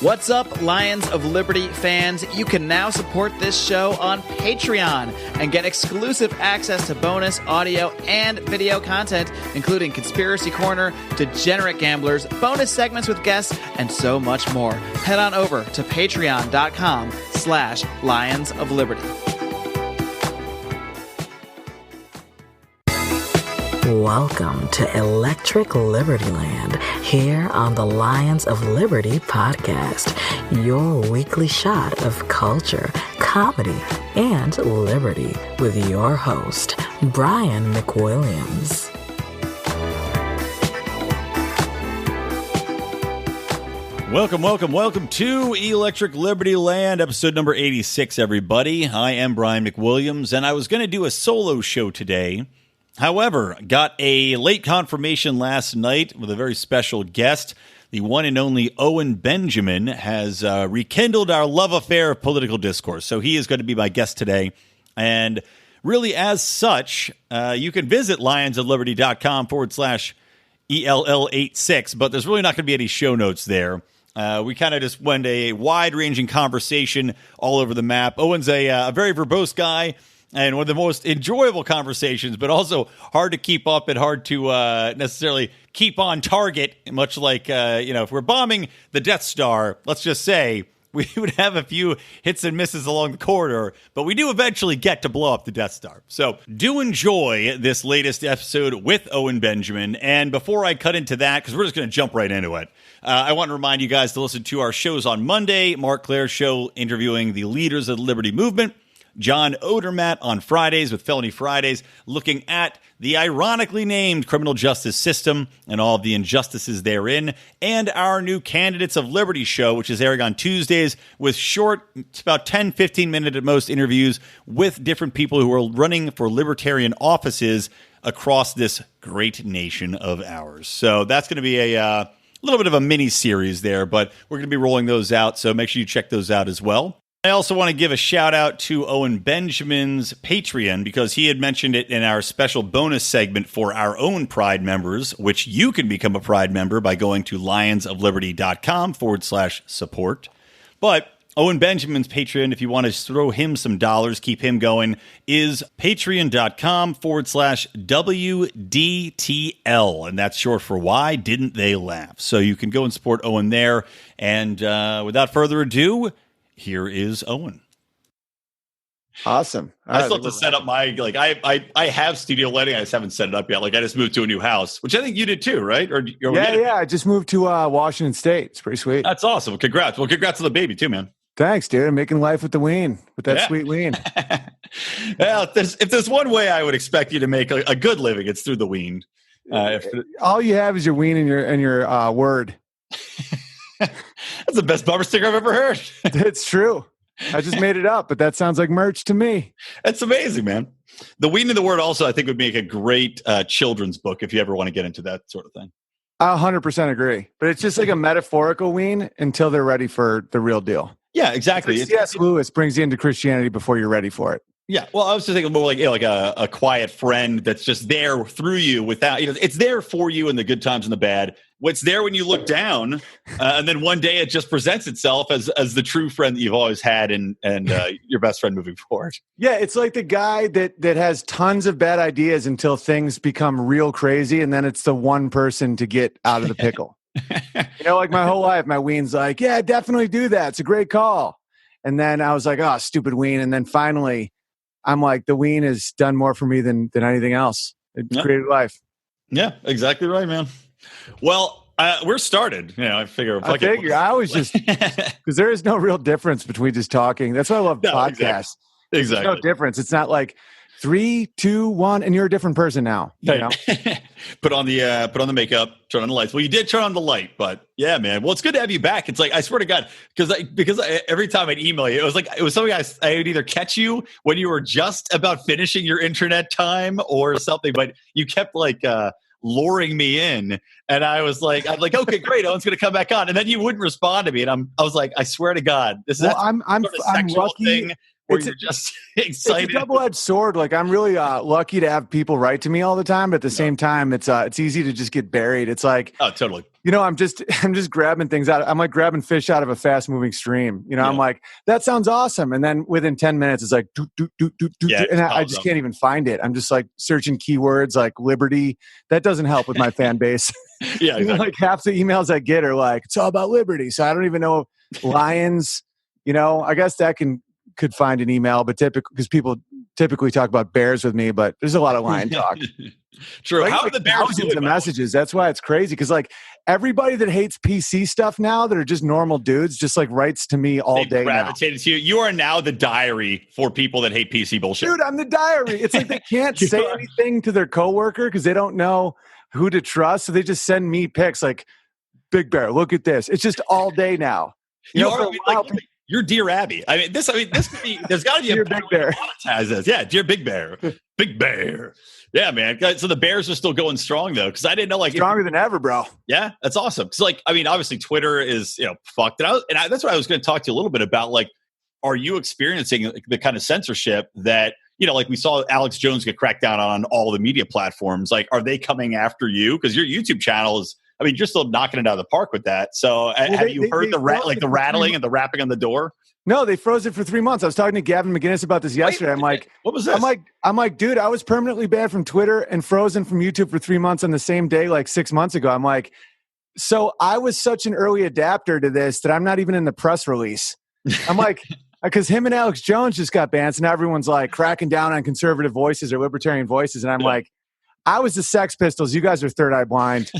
What's up, Lions of Liberty fans? You can now support this show on Patreon and get exclusive access to bonus audio and video content, including Conspiracy Corner, Degenerate Gamblers, bonus segments with guests, and so much more. Head on over to patreon.com/Lions of Liberty. Welcome to Electric Libertyland, here on the Lions of Liberty podcast, your weekly shot of culture, comedy, and liberty with your host, Brian McWilliams. Welcome to Electric Libertyland, episode number 86, everybody. I am Brian McWilliams, and I was going to do a solo show today. However, got a late confirmation last night with a very special guest. The one and only Owen Benjamin has rekindled our love affair of political discourse. So he is going to be my guest today. And really, as such, you can visit lionsofliberty.com/ELL86, but there's really not going to be any show notes there. We kind of just went a wide-ranging conversation all over the map. Owen's a very verbose guy. And one of the most enjoyable conversations, but also hard to keep up and hard to necessarily keep on target, much like, if we're bombing the Death Star, let's just say, we would have a few hits and misses along the corridor, but we do eventually get to blow up the Death Star. So do enjoy this latest episode with Owen Benjamin. And before I cut into that, because we're just going to jump right into it, I want to remind you guys to listen to our shows on Monday, Mark Claire's show interviewing the leaders of the Liberty Movement, John Odermatt on Fridays with Felony Fridays, looking at the ironically named criminal justice system and all of the injustices therein, and our new Candidates of Liberty show, which is airing on Tuesdays with short, it's about 10, 15-minute at most interviews with different people who are running for libertarian offices across this great nation of ours. So that's going to be a little bit of a mini-series there, but we're going to be rolling those out, so make sure you check those out as well. I also want to give a shout out to Owen Benjamin's Patreon because he had mentioned it in our special bonus segment for our own Pride members, which you can become a Pride member by going to lionsofliberty.com/support. But Owen Benjamin's Patreon, if you want to throw him some dollars, keep him going, is patreon.com/WDTL. And that's short for Why Didn't They Laugh? So you can go and support Owen there. And without further ado, here is Owen. Awesome. I still have to set up my, I have studio lighting. I just haven't set it up yet. I just moved to a new house, which I think you did too, right? Yeah. I just moved to Washington State. It's pretty sweet. That's awesome. Congrats. Well, congrats to the baby too, man. Thanks, dude. I'm making life with the ween, with that sweet ween. Well, if there's one way I would expect you to make a good living, it's through the ween. All you have is your ween and your word. That's the best bumper sticker I've ever heard. It's true. I just made it up, but that sounds like merch to me. That's amazing, man. The Ween and the Word also, I think, would make a great children's book if you ever want to get into that sort of thing. I 100% agree. But it's just like a metaphorical ween until they're ready for the real deal. Yeah, exactly. Like C.S. Lewis brings you into Christianity before you're ready for it. Yeah, well, I was just thinking more like a quiet friend that's just there through you without, it's there for you in the good times and the bad. What's there when you look down, and then one day it just presents itself as the true friend that you've always had and your best friend moving forward. Yeah, it's like the guy that has tons of bad ideas until things become real crazy, and then it's the one person to get out of the pickle. Like my whole life, my ween's like, yeah, definitely do that. It's a great call. And then I was like, oh, stupid ween. And then finally, I'm like, the ween has done more for me than anything else. It created life. Yeah, exactly right, man. Well, we're started. I figure. I was just because there is no real difference between just talking. That's why I love podcasts. Exactly. There's no difference. It's not like 3, 2, 1, and you're a different person now. You know? Put on the makeup, turn on the lights. Well, you did turn on the light, but yeah, man. Well, it's good to have you back. It's like, I swear to God, because every time I'd email you, it was something I would either catch you when you were just about finishing your internet time or something, but you kept luring me in, and I'm like, okay, great, Owen's going to come back on, and then you wouldn't respond to me, and I was like, I swear to God, this is I'm lucky. Thing. Or you're just excited. It's a double-edged sword. Like, I'm really lucky to have people write to me all the time, but at the same time, it's easy to just get buried. It's like, oh, totally. I'm just grabbing things out. I'm like grabbing fish out of a fast moving stream. I'm like, that sounds awesome. And then within 10 minutes, it's like, and I just can't even find it. I'm just like searching keywords like liberty. That doesn't help with my fan base. Yeah, exactly. Like half the emails I get are like, it's all about liberty. So I don't even know lions, I guess that could find an email, but because people typically talk about bears with me, but there's a lot of lion talk. True. Like, How are the bears thousands of messages? That's why it's crazy. Because like everybody that hates PC stuff now, that are just normal dudes, just like writes to me all day. Gravitated to you. You are now the diary for people that hate PC bullshit. Dude, I'm the diary. It's like they can't say anything to their coworker because they don't know who to trust. So they just send me pics like, Big Bear, look at this. It's just all day now. You're Dear Abby. This could be. There's got to be Dear Big Bear. Monetize this. Yeah, Dear Big Bear. Big Bear. Yeah, man. So the Bears are still going strong though, because I didn't know stronger than ever, bro. Yeah, that's awesome. Because obviously Twitter is fucked. And that's what I was going to talk to you a little bit about. Like, are you experiencing the kind of censorship that like we saw Alex Jones get cracked down on all the media platforms? Like, are they coming after you? Because your YouTube channel is. You're still knocking it out of the park with that. So have you heard the rattling and the rapping on the door? No, they froze it for 3 months. I was talking to Gavin McGinnis about this yesterday. I'm like, what was this? I'm like, dude, I was permanently banned from Twitter and frozen from YouTube for 3 months on the same day, like 6 months ago. I'm like, so I was such an early adapter to this that I'm not even in the press release. I'm like, because him and Alex Jones just got banned. So now everyone's like cracking down on conservative voices or libertarian voices. And I'm like, I was the Sex Pistols. You guys are Third Eye Blind.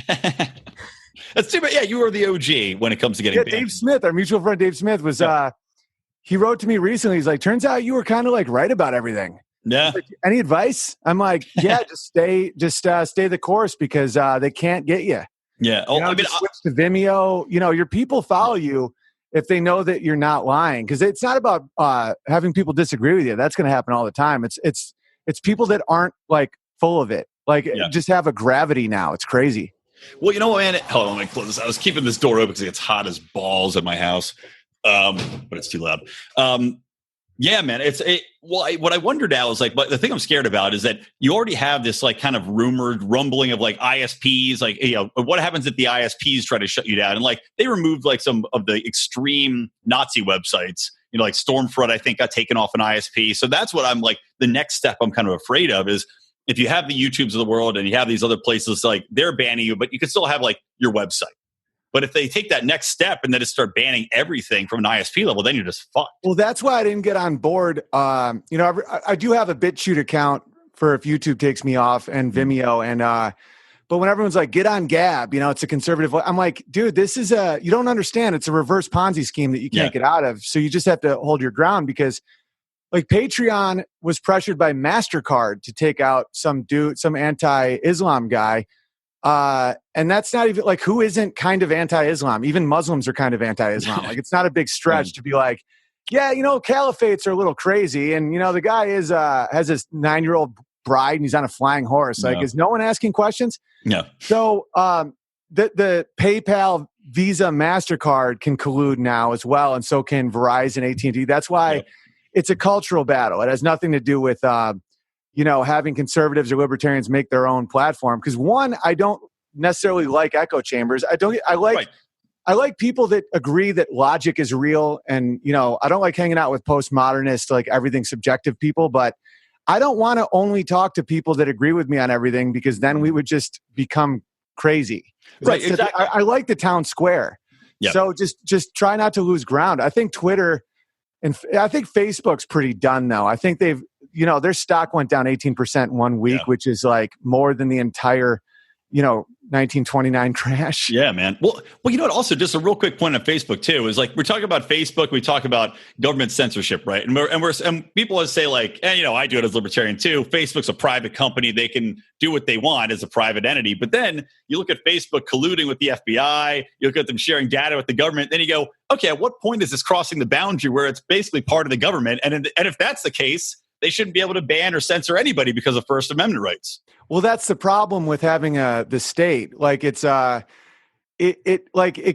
That's too bad. Yeah, you were the OG when it comes to getting banned. Dave Smith, our mutual friend Dave Smith, was he wrote to me recently. He's like, turns out you were kind of like right about everything. Yeah. Like, any advice? I'm like, yeah, just stay the course because they can't get you. Yeah. Switch to Vimeo. Your people follow you if they know that you're not lying. Because it's not about having people disagree with you. That's going to happen all the time. It's people that aren't like full of it. Just have a gravity now. It's crazy. Well, man, hold on, let me close this. I was keeping this door open because it's hot as balls at my house, but it's too loud. Yeah, man. What I wonder now is but the thing I'm scared about is that you already have this kind of rumored rumbling of ISPs, what happens if the ISPs try to shut you down? And they removed some of the extreme Nazi websites, like Stormfront, I think got taken off an ISP. So that's what I'm the next step I'm kind of afraid of is, if you have the YouTubes of the world and you have these other places, they're banning you, but you can still have your website. But if they take that next step and then just start banning everything from an ISP level, then you're just fucked. Well, that's why I didn't get on board. I do have a BitChute account for if YouTube takes me off and Vimeo. And, but when everyone's like, get on Gab, it's a conservative. I'm like, dude, this is you don't understand. It's a reverse Ponzi scheme that you can't get out of. So you just have to hold your ground because Patreon was pressured by MasterCard to take out some anti-Islam guy. And that's not even who isn't kind of anti-Islam? Even Muslims are kind of anti-Islam. It's not a big stretch to be caliphates are a little crazy. And, the guy has this 9-year-old bride and he's on a flying horse. Is no one asking questions? No. So, the PayPal, Visa, MasterCard can collude now as well. And so can Verizon, AT&T. That's why it's a cultural battle. It has nothing to do with, having conservatives or libertarians make their own platform. Because one, I don't necessarily like echo chambers. I like people that agree that logic is real. And, I don't like hanging out with postmodernists, everything's subjective people. But I don't want to only talk to people that agree with me on everything because then we would just become crazy. Right. Exactly. I like the town square. Yep. So just try not to lose ground. I think Twitter... And I think Facebook's pretty done, though. I think they've, their stock went down 18% in 1 week, which is more than the entire, 1929 crash. Yeah, man. Well, also just a real quick point on Facebook too is we're talking about Facebook, we talk about government censorship, right? And people always say I do it as libertarian too. Facebook's a private company; they can do what they want as a private entity. But then you look at Facebook colluding with the FBI, you look at them sharing data with the government. Then you go, okay, at what point is this crossing the boundary where it's basically part of the government? And if that's the case, they shouldn't be able to ban or censor anybody because of First Amendment rights. Well, that's the problem with having the state. It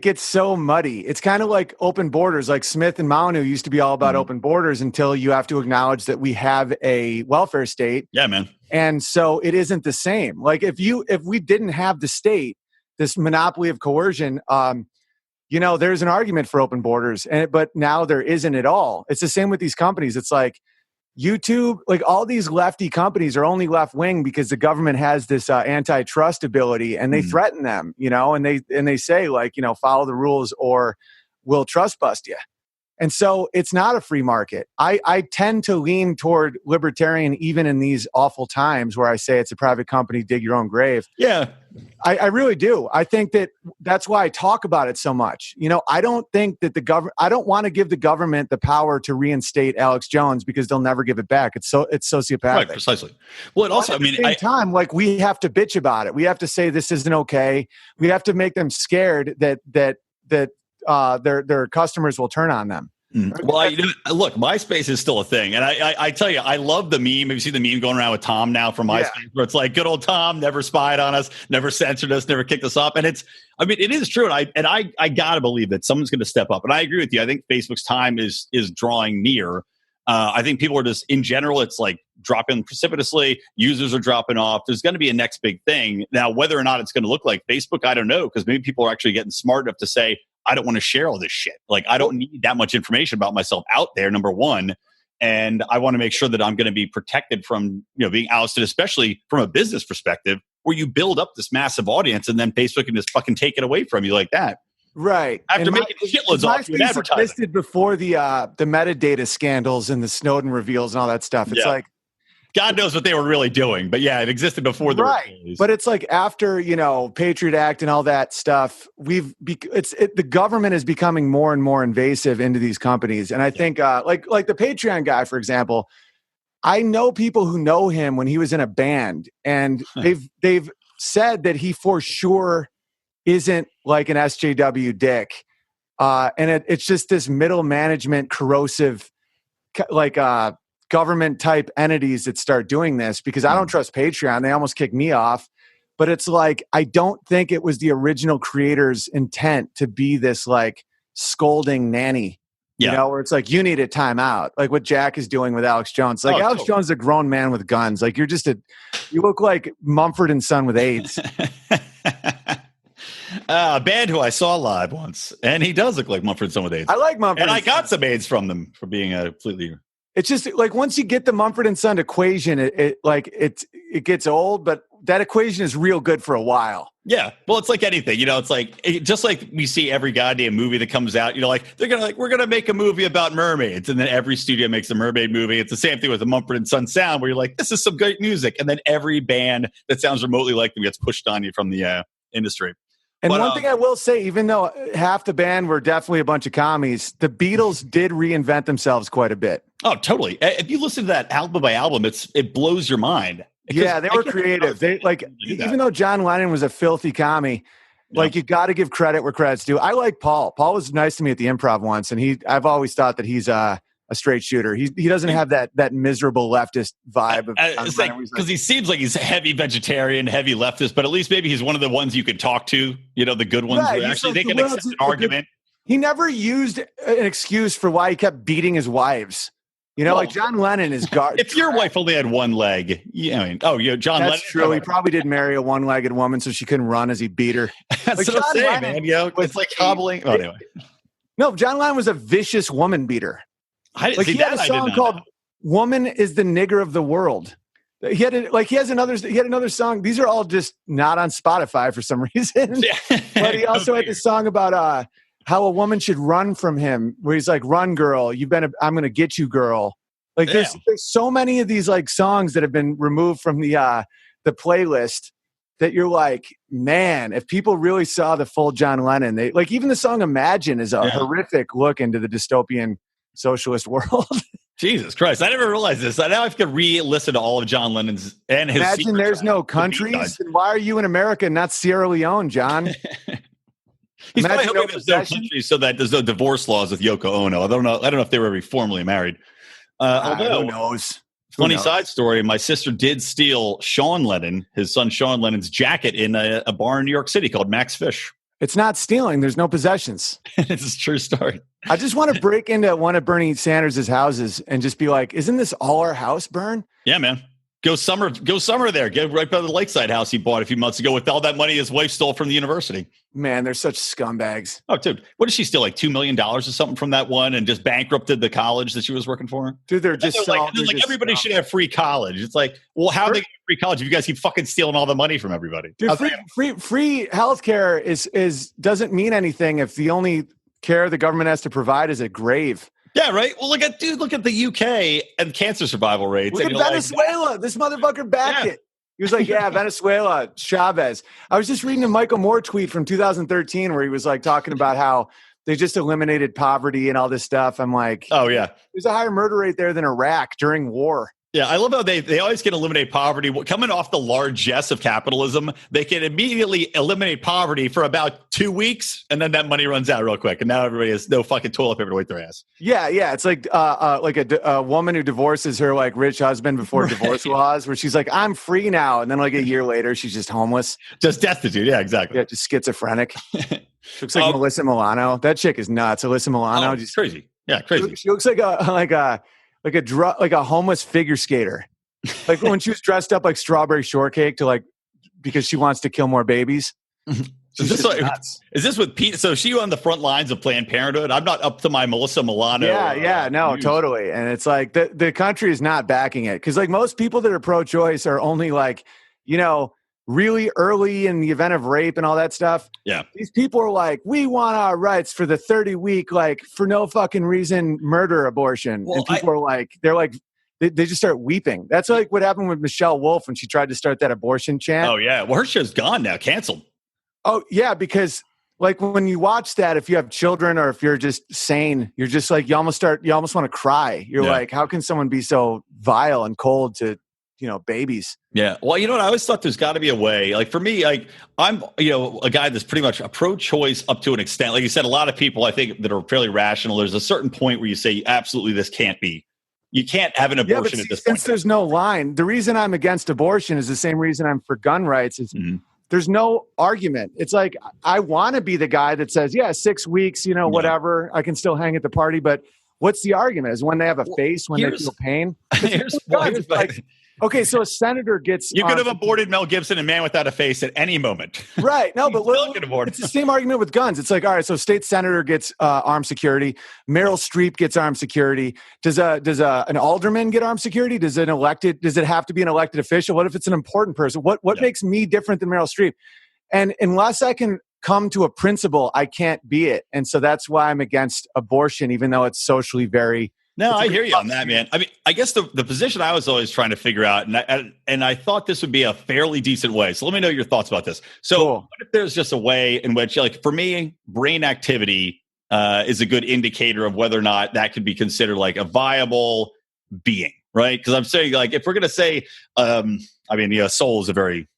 gets so muddy. It's kind of like open borders. Smith and Manu used to be all about open borders until you have to acknowledge that we have a welfare state. Yeah, man. And so it isn't the same. If we didn't have the state, this monopoly of coercion. There's an argument for open borders, but now there isn't at all. It's the same with these companies. It's like YouTube, like all these lefty companies are only left wing because the government has this antitrust ability, and they threaten them, and they say like, follow the rules or we'll trust bust you. And so it's not a free market. I tend to lean toward libertarian even in these awful times where I say it's a private company, dig your own grave. Yeah. I really do. I think that's why I talk about it so much. I don't think that I don't want to give the government the power to reinstate Alex Jones because they'll never give it back. It's sociopathic. Right, precisely. Well, it also, at the same time, like we have to bitch about it. We have to say this isn't okay. We have to make them scared that their customers will turn on them. Well, look, MySpace is still a thing. And I tell you, I love the meme. Have you seen the meme going around with Tom now from MySpace where it's like, good old Tom never spied on us, never censored us, never kicked us off. And it is true. And I got to believe that someone's going to step up. And I agree with you. I think Facebook's time is drawing near. I think people are just, in general, it's like dropping precipitously. Users are dropping off. There's going to be a next big thing. Now, whether or not it's going to look like Facebook, I don't know, because maybe people are actually getting smart enough to say, I don't want to share all this shit. Like, I don't need that much information about myself out there, number one. And I want to make sure that I'm going to be protected from, being ousted, especially from a business perspective, where you build up this massive audience and then Facebook can just fucking take it away from you like that. Right. After making shitloads off you in advertising. Existed before the metadata scandals and the Snowden reveals and all that stuff. It's like, God knows what they were really doing, but it existed before the right. But it's like after Patriot Act and all that stuff, the government is becoming more and more invasive into these companies, and I think like the Patreon guy, for example, I know people who know him when he was in a band, and they've said that he for sure isn't like an SJW dick, and it's just this middle management corrosive government type entities that start doing this, because I don't trust Patreon. They almost kicked me off, but it's like, I don't think it was the original creator's intent to be this like scolding nanny, where it's like, you need a timeout. Like what Jack is doing with Alex Jones. Like Alex Jones is a grown man with guns. Like you look like Mumford & Son with AIDS. A band who I saw live once, and he does look like Mumford & Son with AIDS. I like Mumford. And I got some AIDS from them for being a completely... It's just like once you get the Mumford & Son equation, it gets old, but that equation is real good for a while. Yeah. Well, it's like anything, it's like, just like we see every goddamn movie that comes out, like they're going to we're going to make a movie about mermaids. And then every studio makes a mermaid movie. It's the same thing with the Mumford & Son sound where you're like, this is some great music. And then every band that sounds remotely like them gets pushed on you from the industry. And one thing I will say, even though half the band were definitely a bunch of commies, the Beatles did reinvent themselves quite a bit. Oh, totally. If you listen to that album by album, it blows your mind. Yeah, they were creative. They even though John Lennon was a filthy commie, like you got to give credit where credit's due. I like Paul. Paul was nice to me at the Improv once, and I've always thought that he's a straight shooter. He doesn't have that miserable leftist vibe of because he seems like he's heavy vegetarian, heavy leftist, but at least maybe he's one of the ones you could talk to. The good ones who actually they can accept an argument. He never used an excuse for why he kept beating his wives. Like John Lennon is if your wife only had one leg, John That's Lennon. That's true. He probably did marry a one-legged woman so she couldn't run as he beat her. That's what I'm saying, man. It's like hobbling. Anyway. No, John Lennon was a vicious woman beater. He had a song called "Woman is the Nigger of the World." He had another song. These are all just not on Spotify for some reason. But he also had this song about how a woman should run from him, where he's like, "Run, girl. I'm going to get you, girl." Like there's so many of these like songs that have been removed from the playlist that you're like, man, if people really saw the full John Lennon, they like even the song "Imagine" is a horrific look into the dystopian socialist world. Jesus Christ. I never realized this. Now I have to re-listen to all of John Lennon's and his Imagine there's no countries. And why are you in America and not Sierra Leone, John? He's probably hoping there's no countries so that there's no divorce laws with Yoko Ono. I don't know if they were ever formally married. Who knows? Funny side story. My sister did steal Sean Lennon, his son Sean Lennon's jacket in a bar in New York City called Max Fish. It's not stealing. There's no possessions. It's a true story. I just want to break into one of Bernie Sanders' houses and just be like, isn't this all our house, Bern? Yeah, man. Go summer there. Get right by the lakeside house he bought a few months ago with all that money his wife stole from the university. Man, they're such scumbags. Oh, dude, what did she steal? Like $2 million or something from that one, and just bankrupted the college that she was working for. Dude, they're just like everybody should have free college. It's like, well, how are they get free college if you guys keep fucking stealing all the money from everybody? Dude, free healthcare is doesn't mean anything if the only care the government has to provide is a grave. Yeah, right. Well, look at the UK and cancer survival rates. Look at Venezuela. This motherfucker backed it. He was like, yeah, Venezuela, Chavez. I was just reading a Michael Moore tweet from 2013 where he was like talking about how they just eliminated poverty and all this stuff. I'm like, oh, yeah. There's a higher murder rate there than Iraq during war. Yeah, I love how they always can eliminate poverty. Coming off the largesse of capitalism, they can immediately eliminate poverty for about 2 weeks, and then that money runs out real quick. And now everybody has no fucking toilet paper to wipe their ass. Yeah. It's like a woman who divorces her like rich husband before divorce laws, where she's like, I'm free now. And then like a year later, she's just homeless. Just destitute. Yeah, exactly. Yeah, just schizophrenic. Looks like Melissa Milano. That chick is nuts. Alyssa Milano. Just crazy. Yeah, crazy. She looks like a homeless figure skater, like when she was dressed up like Strawberry Shortcake because she wants to kill more babies. Is this with Pete? So she on the front lines of Planned Parenthood? I'm not up to my Melissa Milano. No, totally. And it's like the country is not backing it because like most people that are pro-choice are only like, really early in the event of rape and all that stuff. Yeah. These people are like, we want our rights for the 30-week, like for no fucking reason, murder abortion. Well, and people are like, they just start weeping. That's like what happened with Michelle Wolf when she tried to start that abortion chant. Oh yeah. Well, her show's gone now, canceled. Oh yeah. Because like when you watch that, if you have children or if you're just sane, you're just like, you almost want to cry. You're like, how can someone be so vile and cold to, babies? Yeah. Well, you know what? I always thought there's got to be a way. Like for me, like I'm, a guy that's pretty much a pro-choice up to an extent. Like you said, a lot of people I think that are fairly rational. There's a certain point where you say, absolutely, this can't be. You can't have an abortion at this point. Since there's no line, the reason I'm against abortion is the same reason I'm for gun rights. Is there's no argument. It's like I want to be the guy that says, yeah, 6 weeks, whatever. I can still hang at the party, but what's the argument? Is when they have a face, when they feel pain. Okay, so a senator gets... You could have aborted Mel Gibson and Man Without a Face at any moment. Right. No, but it's the same argument with guns. It's like, all right, so state senator gets armed security. Meryl Streep gets armed security. Does an alderman get armed security? Does it have to be an elected official? What if it's an important person? What makes me different than Meryl Streep? And unless I can come to a principle, I can't be it. And so that's why I'm against abortion, even though it's socially very... No, I hear you on that, man. I mean, I guess the position I was always trying to figure out, and I thought this would be a fairly decent way. So let me know your thoughts about this. So cool. What if there's just a way in which, like for me, brain activity is a good indicator of whether or not that could be considered like a viable being, right? Because I'm saying like if we're going to say, soul is a very...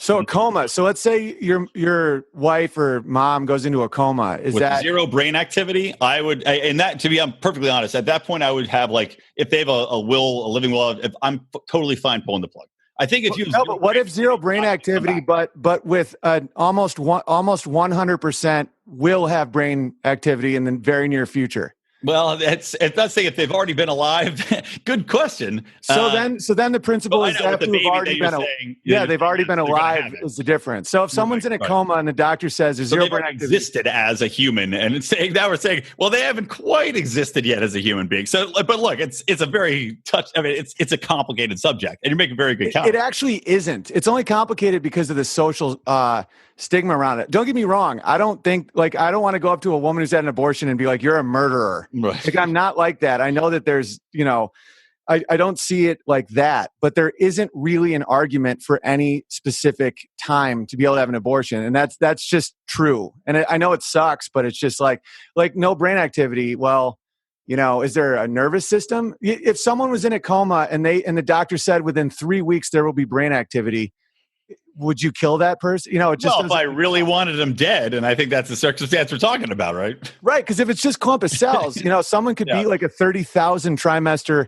So a coma. So let's say your wife or mom goes into a coma. Is that zero brain activity? I would, and that to be, I'm perfectly honest. At that point, I would have like if they have a living will. If I'm totally fine pulling the plug. I think if you but what if zero brain activity, but with an almost 100% will have brain activity in the very near future? Well, it's not saying if they've already been alive. Good question. So then the principle is that they've already been they've already been alive is the difference. So if someone's in a coma and the doctor says there's zero brain activity, existed as a human, and it's saying that we're saying, well, they haven't quite existed yet as a human being. So, but look, it's a very it's a complicated subject, and you make a very good comment. It actually isn't. It's only complicated because of the social stigma around it. Don't get me wrong. I don't want to go up to a woman who's had an abortion and be like, you're a murderer. Right. Like, I'm not like that. I know that there's, I don't see it like that, but there isn't really an argument for any specific time to be able to have an abortion. And that's just true. And I know it sucks, but it's just like no brain activity. Well, is there a nervous system? If someone was in a coma and the doctor said within 3 weeks there will be brain activity, would you kill that person? If I really wanted them dead, and I think that's the circumstance we're talking about, right? Right, because if it's just clump of cells, someone could be like a 30,000 trimester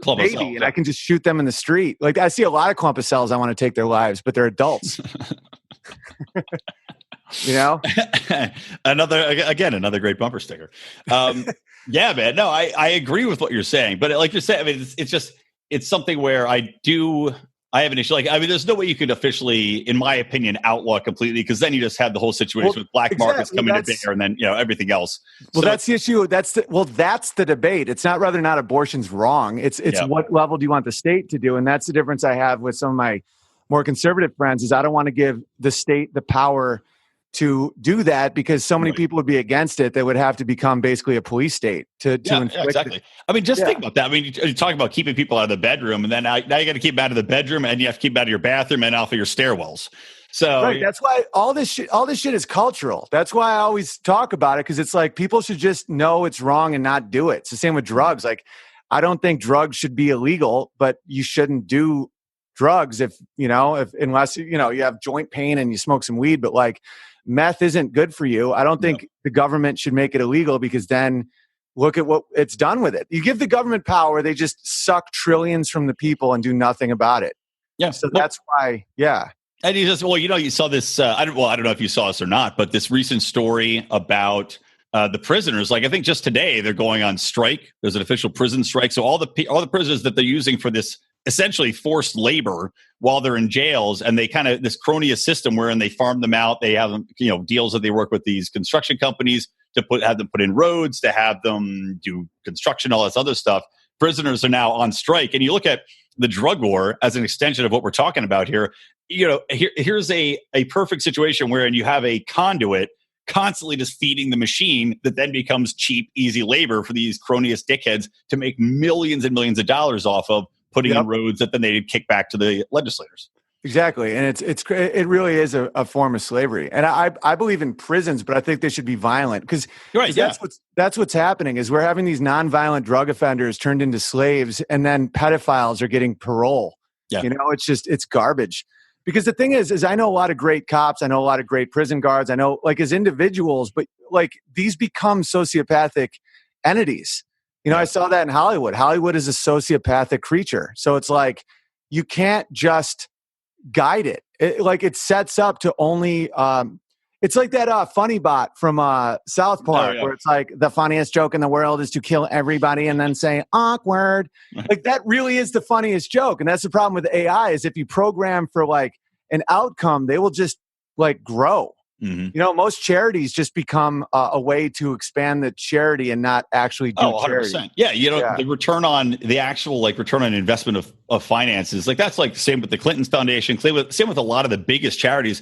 clump baby, of cells, and I can just shoot them in the street. Like I see a lot of clump of cells. I want to take their lives, but they're adults. Another great bumper sticker. Yeah, man. No, I agree with what you're saying, but like you're saying, I mean, it's just. it's something where I have an issue. Like, I mean, there's no way you could officially, in my opinion, outlaw completely, because then you just have the whole situation with black markets coming to bear, and then everything else. Well, that's the issue. That's the debate. It's not whether or not abortion's wrong. It's what level do you want the state to do, and that's the difference I have with some of my more conservative friends. Is I don't want to give the state the power to do that, because so many people would be against it. They would have to become basically a police state to inflict exactly. I mean, just think about that. I mean, you talk about keeping people out of the bedroom, and then now you got to keep them out of the bedroom, and you have to keep them out of your bathroom and off of your stairwells. So right, that's why all this shit is cultural. That's why I always talk about it, because it's like people should just know it's wrong and not do it. It's the same with drugs. Like, I don't think drugs should be illegal, but you shouldn't do drugs unless you have joint pain and you smoke some weed. But like, meth isn't good for you. I don't think the government should make it illegal, because then look at what it's done with it. You give the government power, they just suck trillions from the people and do nothing about it. Yeah. So that's why, And you saw this, I don't know if you saw this or not, but this recent story about the prisoners. Like, I think just today they're going on strike. There's an official prison strike. So all the prisoners that they're using for this essentially forced labor while they're in jails, and they kind of this cronyist system wherein they farm them out. They have them, deals that they work with these construction companies to have them put in roads, to have them do construction, all this other stuff. Prisoners are now on strike, and you look at the drug war as an extension of what we're talking about here. Here's a perfect situation wherein you have a conduit constantly just feeding the machine that then becomes cheap, easy labor for these cronyist dickheads to make millions and millions of dollars off of, putting in roads that then they kick back to the legislators. Exactly. And it really is a form of slavery. And I believe in prisons, but I think they should be violent, because that's what's happening is we're having these nonviolent drug offenders turned into slaves, and then pedophiles are getting parole. Yeah. It's garbage. Because the thing is I know a lot of great cops. I know a lot of great prison guards. I know, like, as individuals, but like, these become sociopathic entities. I saw that in Hollywood. Hollywood is a sociopathic creature. So it's like, you can't just guide it. It sets up to only, it's like that funny bot from South Park, where it's like, the funniest joke in the world is to kill everybody and then say awkward. Like, that really is the funniest joke. And that's the problem with AI, is if you program for like an outcome, they will just like grow. Mm-hmm. Most charities just become a way to expand the charity and not actually do 100%. Charity. Yeah, the return on return on investment of finances, like that's like same with the Clinton Foundation, same with a lot of the biggest charities.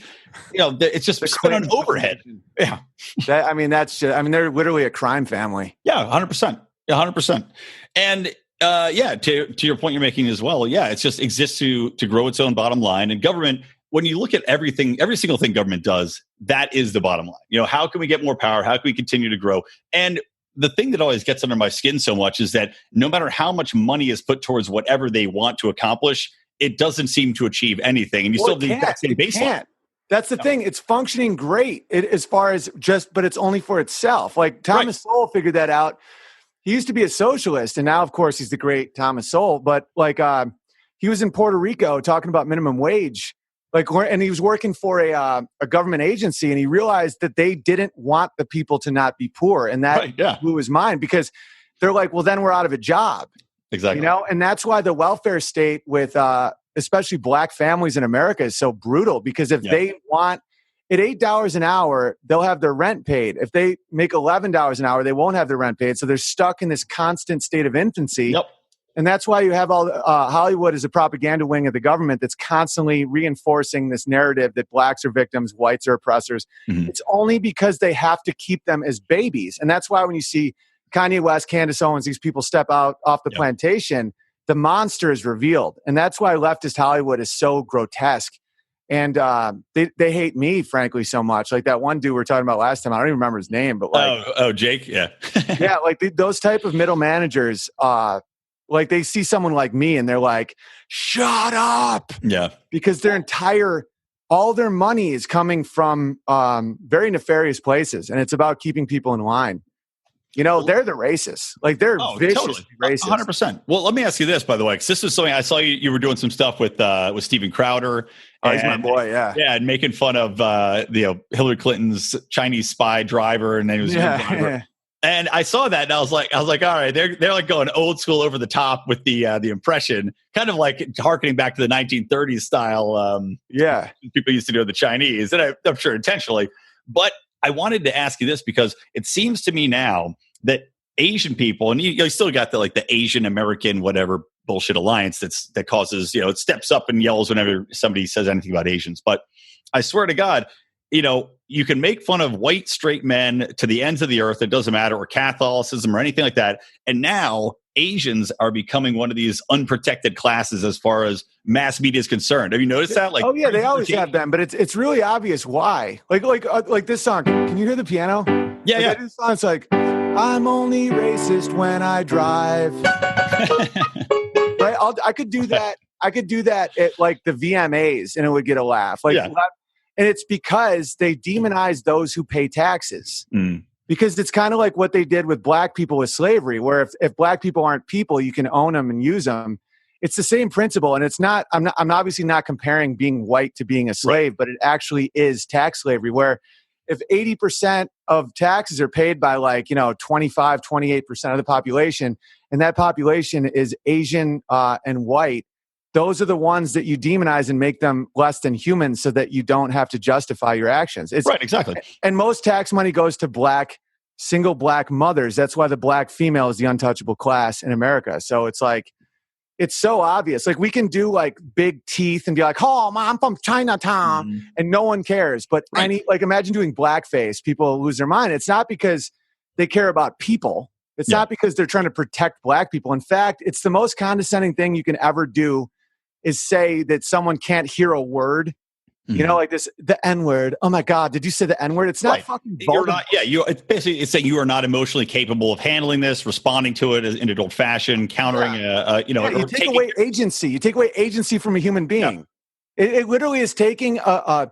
It's just spent on overhead. Yeah, they're literally a crime family. Yeah, 100%. Yeah, 100%. And to your point you're making as well. Yeah, it just exists to grow its own bottom line, and government. When you look at every single thing government does, that is the bottom line. How can we get more power? How can we continue to grow? And the thing that always gets under my skin so much is that no matter how much money is put towards whatever they want to accomplish, it doesn't seem to achieve anything. And you still have the exact same baseline. That's the thing. It's functioning great as far as but it's only for itself. Like Thomas Sowell figured that out. He used to be a socialist, and now, of course, he's the great Thomas Sowell. But like, he was in Puerto Rico talking about minimum wage. And he was working for a government agency, and he realized that they didn't want the people to not be poor, and that blew his mind, because they're like, well, then we're out of a job. Exactly. And that's why the welfare state with especially black families in America is so brutal, because if they want at $8 an hour, they'll have their rent paid. If they make $11 an hour, they won't have their rent paid. So they're stuck in this constant state of infancy. Yep. And that's why you have Hollywood as a propaganda wing of the government that's constantly reinforcing this narrative that blacks are victims, whites are oppressors. Mm-hmm. It's only because they have to keep them as babies. And that's why when you see Kanye West, Candace Owens, these people step out off the plantation, the monster is revealed. And that's why leftist Hollywood is so grotesque. And they hate me, frankly, so much. Like that one dude we were talking about last time. I don't even remember his name, but like, Jake, yeah, yeah, like those type of middle managers. Like they see someone like me and they're like, shut up. Yeah. Because all their money is coming from very nefarious places. And it's about keeping people in line. They're the racists. Like they're viciously racist. 100%. Well, let me ask you this, by the way, because this is something I saw you were doing some stuff with Steven Crowder. Oh, he's my boy, yeah. Yeah, and making fun of Hillary Clinton's Chinese spy driver. And then he was And I saw that, and I was like, all right, they're like going old school over the top with the impression, kind of like harkening back to the 1930s style. People used to do the Chinese, and I'm sure intentionally. But I wanted to ask you this because it seems to me now that Asian people, and you still got the Asian American whatever bullshit alliance that causes, it steps up and yells whenever somebody says anything about Asians. But I swear to God, you can make fun of white straight men to the ends of the earth. It doesn't matter, or Catholicism or anything like that. And now Asians are becoming one of these unprotected classes as far as mass media is concerned. Have you noticed that? Like, oh yeah, they always have been, but it's really obvious why. Like this song. Can you hear the piano? Yeah. This song, it's like, I'm only racist when I drive. Right? I could do that. I could do that at like the VMAs, and it would get a laugh. And it's because they demonize those who pay taxes. Because it's kind of like what they did with black people with slavery, where if black people aren't people, you can own them and use them. It's the same principle. And it's not, I'm obviously not comparing being white to being a slave, but it actually is tax slavery, where if 80% of taxes are paid by 25, 28% of the population, and that population is Asian and white, those are the ones that you demonize and make them less than human so that you don't have to justify your actions. Right, exactly. And most tax money goes to single black mothers. That's why the black female is the untouchable class in America. So it's like, it's so obvious. Like we can do big teeth and be like, oh, I'm from Chinatown, and no one cares. But imagine doing blackface, people lose their mind. It's not because they care about people. It's not because they're trying to protect black people. In fact, it's the most condescending thing you can ever do is say that someone can't hear a word. The N-word. Oh my God, did you say the N-word? It's not fucking vulgar. It's saying you are not emotionally capable of handling this, responding to it in adult fashion, countering, you take away agency. You take away agency from a human being. Yeah. It literally is taking a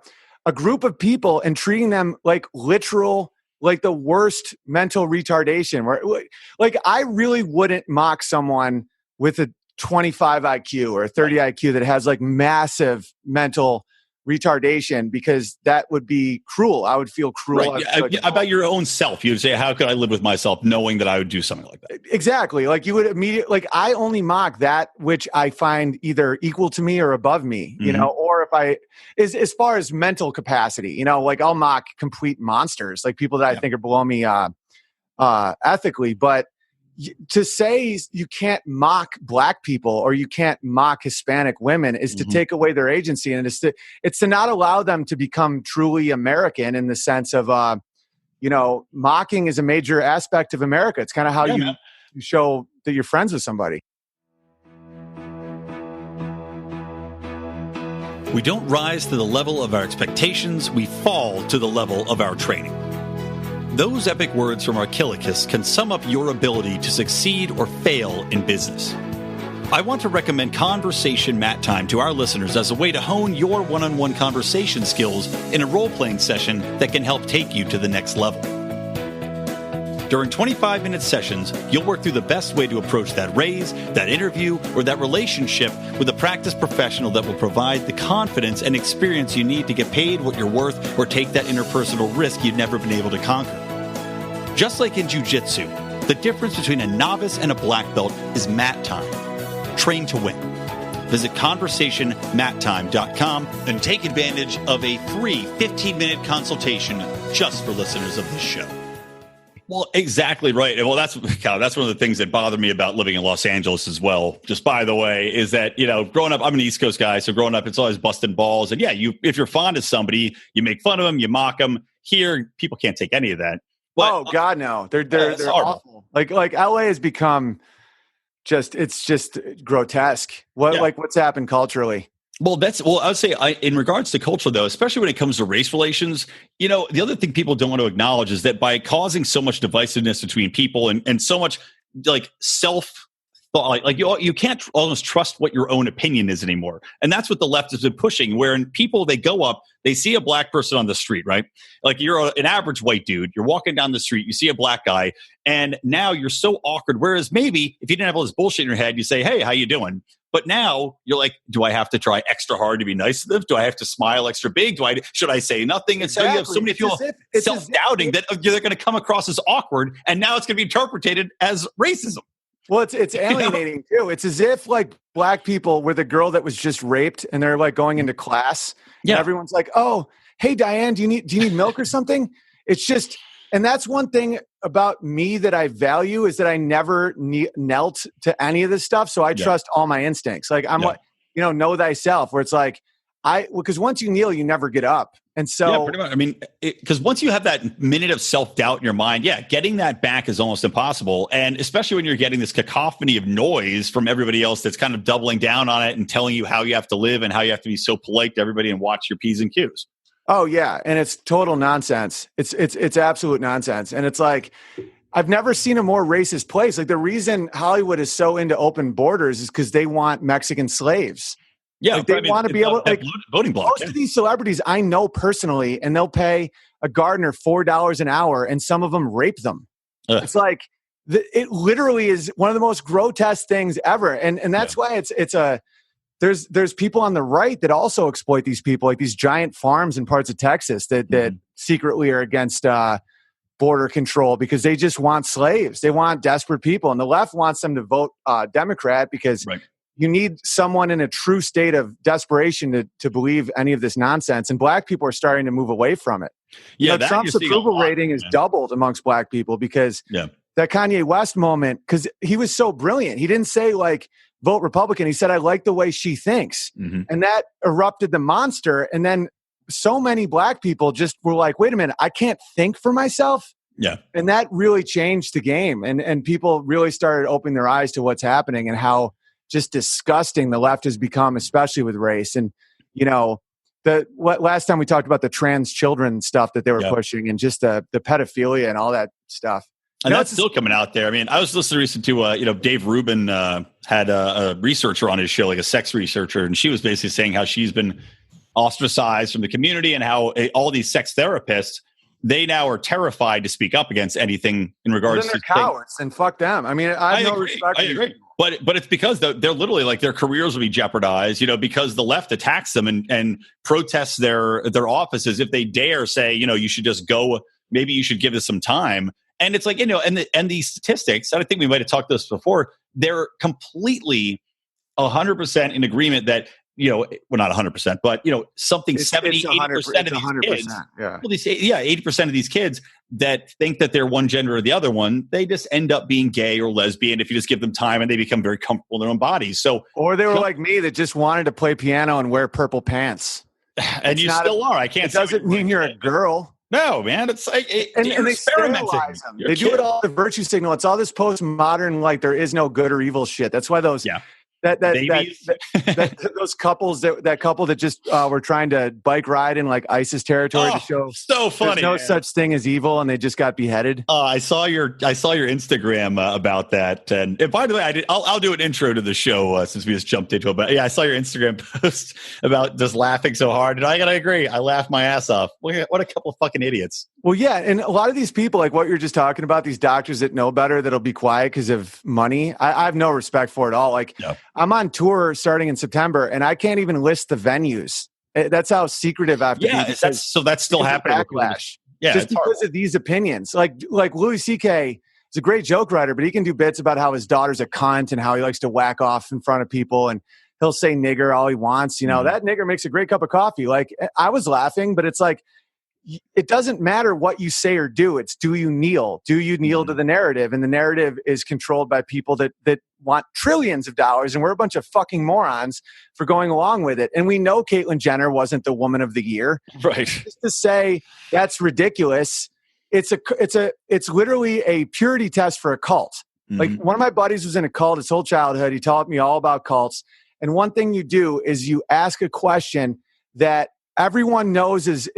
group of people and treating them like literal, like the worst mental retardation. Where, I really wouldn't mock someone with a 25 IQ or a 30 IQ that has massive mental retardation, because that would be cruel. I would feel cruel. Right. About your own self. You would say, how could I live with myself knowing that I would do something like that? Exactly. You would immediately, I only mock that which I find either equal to me or above me, or if as far as mental capacity, I'll mock complete monsters, people that I think are below me ethically. But to say you can't mock black people or you can't mock Hispanic women is to take away their agency, and it's to not allow them to become truly American in the sense of mocking is a major aspect of America. It's kind of how you show that you're friends with somebody. We don't rise to the level of our expectations, we fall to the level of our training. Those epic words from Archilochus can sum up your ability to succeed or fail in business. I want to recommend Conversation Mat Time to our listeners as a way to hone your one-on-one conversation skills in a role-playing session that can help take you to the next level. During 25-minute sessions, you'll work through the best way to approach that raise, that interview, or that relationship with a practice professional that will provide the confidence and experience you need to get paid what you're worth or take that interpersonal risk you've never been able to conquer. Just like in jiu-jitsu, the difference between a novice and a black belt is mat time. Train to win. Visit conversationmattime.com and take advantage of a free 15-minute consultation just for listeners of this show. Well, exactly right. Well, that's one of the things that bother me about living in Los Angeles as well. Just by the way, is that, growing up, I'm an East Coast guy. So growing up, it's always busting balls. And if you're fond of somebody, you make fun of them, you mock them. Here, people can't take any of that. But, God, no. They're awful. Like LA has become it's just grotesque. What's happened culturally? Well, I would say in regards to culture, though, especially when it comes to race relations, the other thing people don't want to acknowledge is that by causing so much divisiveness between people and so much self thought, you can't almost trust what your own opinion is anymore. And that's what the left has been pushing, wherein people, they go up, they see a black person on the street, right? You're an average white dude, you're walking down the street, you see a black guy, and now you're so awkward. Whereas maybe if you didn't have all this bullshit in your head, you say, hey, how you doing? But now you're like, do I have to try extra hard to be nice to them? Do I have to smile extra big? Should I say nothing? And so you have so many people self-doubting that they're going to come across as awkward, and now it's going to be interpreted as racism. Well, it's alienating too. It's as if like black people were the girl that was just raped, and they're like going into class. Yeah, and everyone's like, "Oh, hey Diane, do you need milk or something?" It's just, and that's one thing about me that I value is that I never knelt to any of this stuff. So I trust all my instincts. Like I'm like, know thyself. Where it's like because once you kneel, you never get up. And so, pretty much. I mean, because once you have that minute of self-doubt in your mind, getting that back is almost impossible. And especially when you're getting this cacophony of noise from everybody else that's kind of doubling down on it and telling you how you have to live and how you have to be so polite to everybody and watch your P's and Q's. Oh yeah. And it's total nonsense. It's absolute nonsense. And it's like, I've never seen a more racist place. Like the reason Hollywood is so into open borders is because they want Mexican slaves. Yeah, like they want to be able to, like, voting block. Most of these celebrities I know personally, and they'll pay a gardener $4 an hour, and some of them rape them. It's like it literally is one of the most grotesque things ever, and that's why there's people on the right that also exploit these people, like these giant farms in parts of Texas that secretly are against border control because they just want slaves. They want desperate people, and the left wants them to vote Democrat because. Right. You need someone in a true state of desperation to believe any of this nonsense. And black people are starting to move away from it. Yeah, Trump's approval rating is doubled amongst black people because that Kanye West moment, because he was so brilliant. He didn't say like vote Republican. He said, I like the way she thinks. Mm-hmm. And that erupted the monster. And then so many black people just were like, wait a minute, I can't think for myself. Yeah. And that really changed the game. And people really started opening their eyes to what's happening and how just disgusting the left has become, especially with race. And, last time we talked about the trans children stuff that they were pushing and just the pedophilia and all that stuff. And that's still coming out there. I mean, I was listening recently to, Dave Rubin had a researcher on his show, like a sex researcher, and she was basically saying how she's been ostracized from the community and how all these sex therapists, they now are terrified to speak up against anything in regards to cowards. And fuck them. I mean, I have no respect. I agree. But it's because they're literally like their careers will be jeopardized, because the left attacks them and protests their offices if they dare say, you should just go. Maybe you should give this some time. And it's like, and these statistics, I think we might have talked this before. They're completely 100% in agreement that, well, not 100%, but, something 70, 80% of these kids, 80% of these kids that think that they're one gender or the other one, they just end up being gay or lesbian if you just give them time and they become very comfortable in their own bodies. Or they were like me that just wanted to play piano and wear purple pants. And you still are. I can't. It doesn't mean you're a girl. No, man. It's like and they sterilize them. They do it all the virtue signal. It's all this postmodern, like there is no good or evil shit. That's why those those couples that couple that just were trying to bike ride in like ISIS territory to show so funny. There's no such thing as evil, and they just got beheaded. I saw your Instagram about that, and by the way, I'll do an intro to the show since we just jumped into it. But yeah, I saw your Instagram post about just laughing so hard, and I gotta agree, I laughed my ass off. What a couple of fucking idiots. Well, yeah, and a lot of these people, like what you're just talking about, these doctors that know better, that'll be quiet because of money. I have no respect for it all. Like, I'm on tour starting in September, and I can't even list the venues. That's how secretive I have to be. Yeah, that's still happening. Backlash. Yeah, just because of these opinions. Like Louis C.K. is a great joke writer, but he can do bits about how his daughter's a cunt and how he likes to whack off in front of people, and he'll say nigger all he wants. That nigger makes a great cup of coffee. Like, I was laughing, but it's like, it doesn't matter what you say or do. It's, do you kneel? Do you kneel to the narrative? And the narrative is controlled by people that want trillions of dollars, and we're a bunch of fucking morons for going along with it. And we know Caitlyn Jenner wasn't the woman of the year. Right. Just to say that's ridiculous. It's literally a purity test for a cult. Mm-hmm. Like, one of my buddies was in a cult his whole childhood. He taught me all about cults. And one thing you do is you ask a question that everyone knows is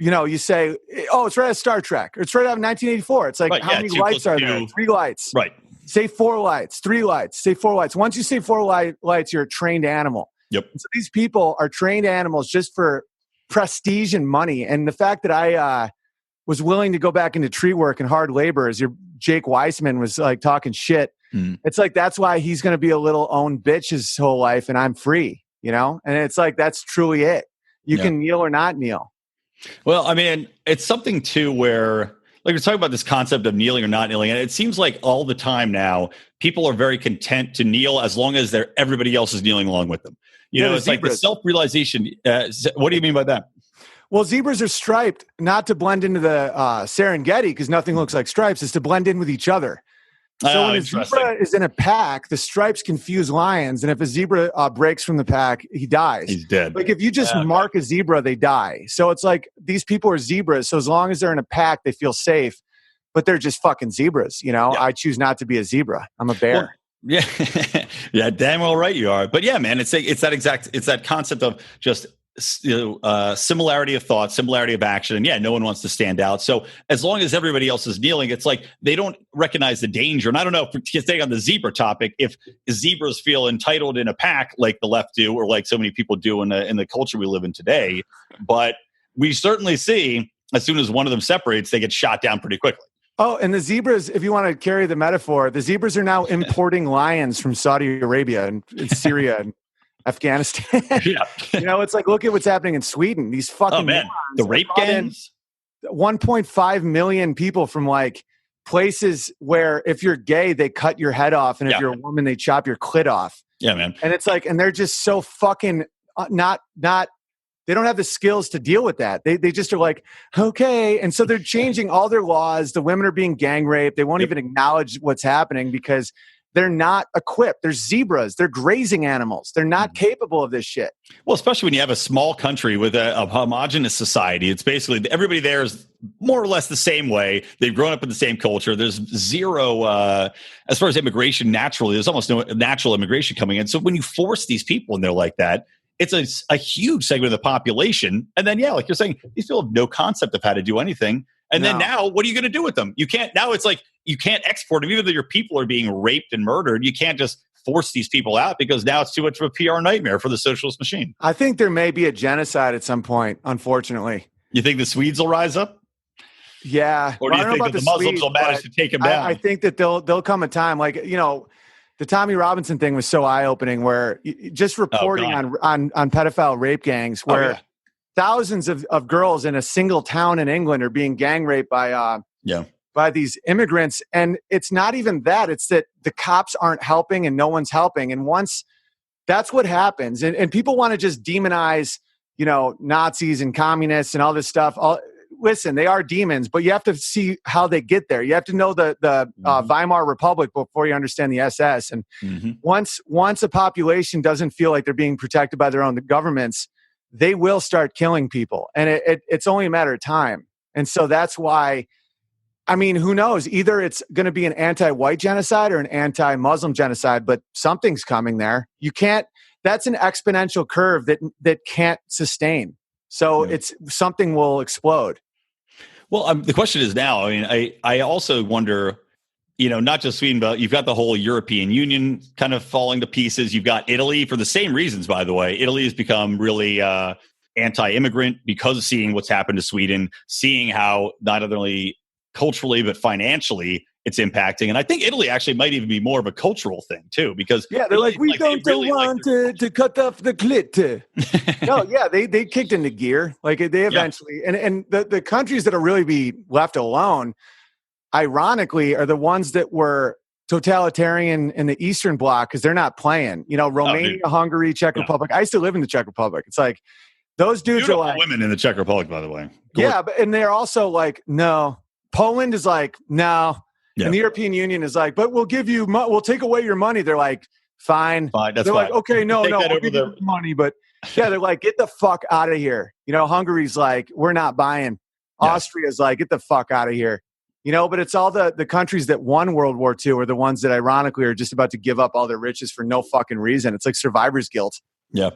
you say, oh, it's right out of Star Trek, or it's right out of 1984. It's like, how many lights are there? 3 lights. Right. Say 4 lights, 3 lights, say 4 lights. Once you say 4 lights, you're a trained animal. Yep. And so these people are trained animals just for prestige and money. And the fact that I was willing to go back into tree work and hard labor, as your Jake Weissman was like talking shit It's like, that's why he's going to be a little own bitch his whole life and I'm free, you know? And it's like, that's truly it. You can kneel or not kneel. Well, I mean, it's something too where, like, we're talking about this concept of kneeling or not kneeling, and it seems like all the time now people are very content to kneel as long as everybody else is kneeling along with them. You know, it's zebras. Like the self-realization. What do you mean by that? Well, zebras are striped not to blend into the Serengeti, because nothing looks like stripes. It's to blend in with each other. So when a zebra is in a pack, the stripes confuse lions. And if a zebra breaks from the pack, he dies. He's dead. Like if you just mark a zebra, they die. So it's like these people are zebras. So as long as they're in a pack, they feel safe. But they're just fucking zebras. You know, I choose not to be a zebra. I'm a bear. Well, yeah. Yeah, damn well right you are. But yeah, man, it's that concept of just similarity of thought, similarity of action, and no one wants to stand out. So as long as everybody else is kneeling, it's like they don't recognize the danger. And I don't know if to stay on the zebra topic, if zebras feel entitled in a pack like the left do, or like so many people do in the culture we live in today. But we certainly see as soon as one of them separates, they get shot down pretty quickly. Oh, and the zebras, if you want to carry the metaphor, the zebras are now importing lions from Saudi Arabia and Syria and Afghanistan. You know, it's like, look at what's happening in Sweden. These fucking the rape gangs. 1.5 million people from like places where if you're gay, they cut your head off, and if you're a woman, they chop your clit off. Yeah, man. And it's like, and they're just so fucking not. They don't have the skills to deal with that. They just are like, okay. And so they're changing all their laws. The women are being gang raped. They won't even acknowledge what's happening because they're not equipped. They're zebras. They're grazing animals. They're not capable of this shit. Well, especially when you have a small country with a homogenous society. It's basically everybody there is more or less the same way. They've grown up in the same culture. There's zero, as far as immigration naturally, there's almost no natural immigration coming in. So when you force these people in there like that, it's a huge segment of the population. And then, like you're saying, these people have no concept of how to do anything. And then now, what are you going to do with them? You can't, now it's like, you can't export them. Even though your people are being raped and murdered, you can't just force these people out because now it's too much of a PR nightmare for the socialist machine. I think there may be a genocide at some point, unfortunately. You think the Swedes will rise up? Yeah. Or do you think that the Muslims will manage to take them down? I think that there'll come a time, like, you know, the Tommy Robinson thing was so eye-opening, where just reporting on pedophile rape gangs, where thousands of girls in a single town in England are being gang raped by these immigrants. And it's not even that. It's that the cops aren't helping and no one's helping. And once that's what happens, and people want to just demonize, you know, Nazis and communists and all this stuff. Listen, they are demons, but you have to see how they get there. You have to know the Weimar Republic before you understand the SS. And once a population doesn't feel like they're being protected by their own governments, they will start killing people. And it's only a matter of time. And so that's why, I mean, who knows? Either it's going to be an anti-white genocide or an anti-Muslim genocide, but something's coming there. You can't, that's an exponential curve that can't sustain. So it's something will explode. Well, the question is now, I mean, I also wonder, you know, not just Sweden, but you've got the whole European Union kind of falling to pieces. You've got Italy for the same reasons, by the way. Italy has become really anti-immigrant because of seeing what's happened to Sweden, seeing how not only culturally, but financially it's impacting. And I think Italy actually might even be more of a cultural thing too, because they're like, we don't want to cut off the clit. No, they kicked into gear. Like they eventually, and the countries that will really be left alone, ironically, are the ones that were totalitarian in the Eastern Bloc, because they're not playing. You know, Romania, Hungary, Czech Republic. I used to live in the Czech Republic. It's like those dudes beautiful are like women in the Czech Republic, by the way. Yeah, and they're also like, no. Poland is like, no. Yeah. And the European Union is like, but we'll give you, we'll take away your money. They're like, fine. That's they're fine. Like, okay, no, we'll give you money. But they're like, get the fuck out of here. You know, Hungary's like, we're not buying. Austria's like, get the fuck out of here. You know, but it's all the countries that won World War II are the ones that ironically are just about to give up all their riches for no fucking reason. It's like survivor's guilt. Yeah.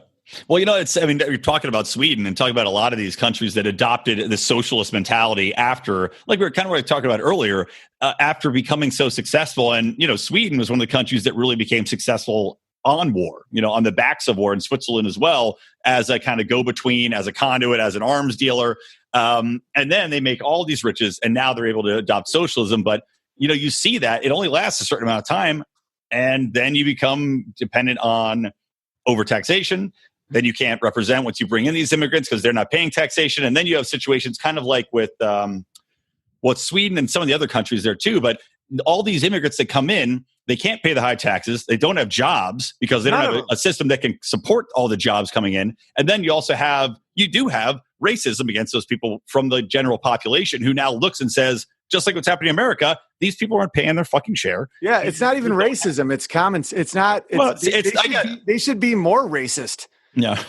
Well, you know, you're talking about Sweden and talking about a lot of these countries that adopted the socialist mentality after, like we were kind of talking about earlier, after becoming so successful. And, you know, Sweden was one of the countries that really became successful on war, you know, on the backs of war, and Switzerland as well, as a kind of go-between, as a conduit, as an arms dealer. And then they make all these riches, and now they're able to adopt socialism. But, you know, you see that it only lasts a certain amount of time. And then you become dependent on overtaxation. Then you can't represent once you bring in these immigrants because they're not paying taxation. And then you have situations kind of like with Sweden and some of the other countries there too. But all these immigrants that come in, they can't pay the high taxes. They don't have jobs because they don't have a system that can support all the jobs coming in. And then you do have racism against those people from the general population who now looks and says, just like what's happening in America, these people aren't paying their fucking share. Yeah, it's not even racism. It's common. It's not. They should be more racist. Yeah.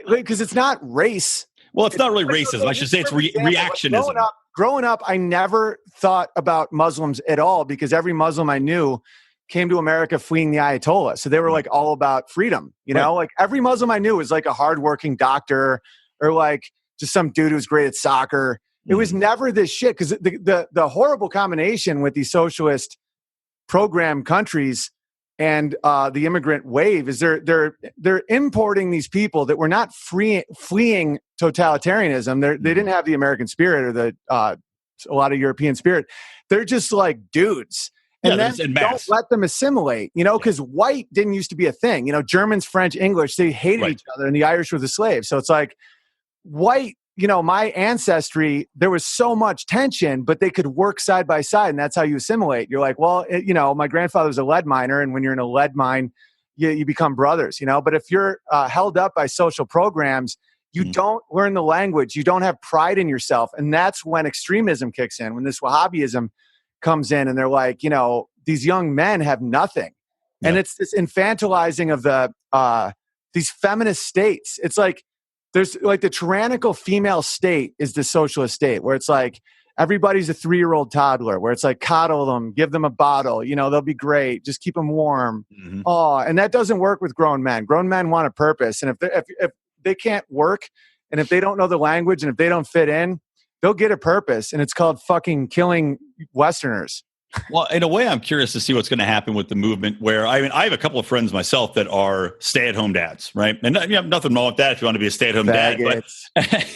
because it's not race. Well, it's not really racism. I should say it's reactionism. Growing up, I never thought about Muslims at all because every Muslim I knew came to America fleeing the Ayatollah. So they were like all about freedom. You know, like every Muslim I knew was like a hardworking doctor or like just some dude who's great at soccer. It was never this shit because the horrible combination with these socialist program countries and the immigrant wave is they're importing these people that were not fleeing totalitarianism. They didn't have the American spirit or the a lot of European spirit. They're just like dudes. And then don't let them assimilate, because white didn't used to be a thing. Germans, French, English, they hated each other, and the Irish were the slaves. So it's like white. My ancestry, there was so much tension, but they could work side by side, and that's how you assimilate. You're like, well, my grandfather was a lead miner, and when you're in a lead mine, you become brothers, But if you're held up by social programs, you don't learn the language. You don't have pride in yourself, and that's when extremism kicks in, when this Wahhabism comes in, and they're like, these young men have nothing. Yeah. And it's this infantilizing of these feminist states. It's like, there's like the tyrannical female state is the socialist state where it's like everybody's a 3-year-old toddler where it's like coddle them, give them a bottle, they'll be great. Just keep them warm. Mm-hmm. Oh, and that doesn't work with grown men. Grown men want a purpose. And if they can't work and if they don't know the language and if they don't fit in, they'll get a purpose. And it's called fucking killing Westerners. Well, in a way, I'm curious to see what's going to happen with the movement where, I have a couple of friends myself that are stay-at-home dads, right? And you have nothing wrong with that if you want to be a stay-at-home dad. But